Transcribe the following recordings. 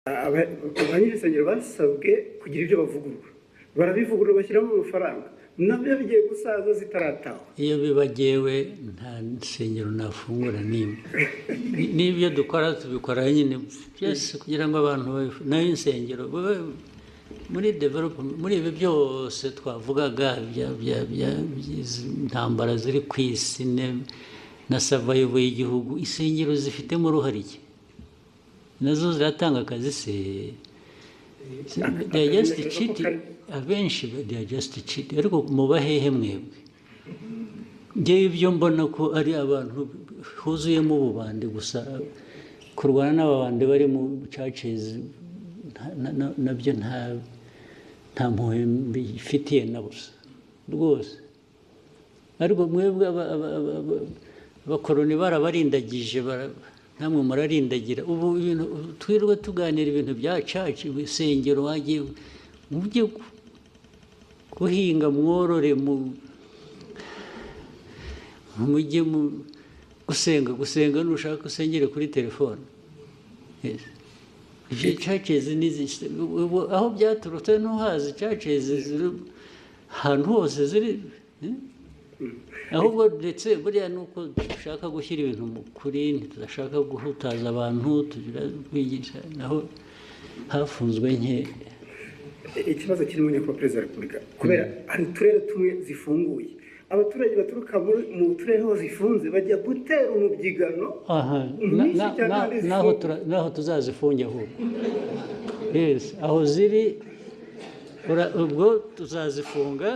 ba nyir'isengero basabwe kugira ibyo bavugurura, barabivugurura bashyiramo amafaranga, nabyo bigiye gusaza zitarataha. Iyo bibagewe nta nsengero nafungura n'imwe. N'ibyo dukora tubikora nyine byose kugira ngo abantu nayo insengero muri development, muri ibi byose twavugaga intambara ziri ku isi na survival y'igihugu, insengero zifitemo uruhare iki? Nazo ziratanga akazi se? They are just cheating. Abenshi they are just cheating. Ariko mubahehe mwebwe, ngewe ibyo mbona ko ari abantu huzuyemo ububande gusa, kurwana n'ababande bari mu churches nabyo nta mpuhwe mbifitiye na busa rwose. Ariko mwebwe abakoroni barabarindagije, namwe murarindagira. Ubu ibintu twirwa tuganira ibintu bya church, ibisengero, wagiye mujye guhinga, mworore, mujye gusenga nushaka usengere kuri telefone. Ibyo churches aho byaturutse ntuhazi. Churches ahantu hose ziri, ahubwo ndetse buriya nuko dushaka gushyira ibintu mu kuri, tudashaka guhutaza abantu, tugira kwigisha, naho hafunzwe nke. Ikibazo kirimo nyakubahwa Perezida wa Repubulika, kubera hari uturere tumwe zifunguye, abaturage baturuka mu turere ho zifunze bajya gutera umubyigano. Naho tuzazifunge ahubwo. Yes, aho ziri ubwo tuzazifunga,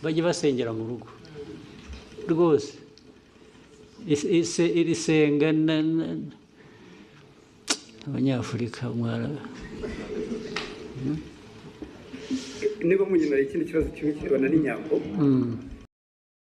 bajye basengera mu rugo rwose. Iri senga abanyafurika mwara. Niba munyemera ikindi kibazo kimwe kirebana n'inyambo,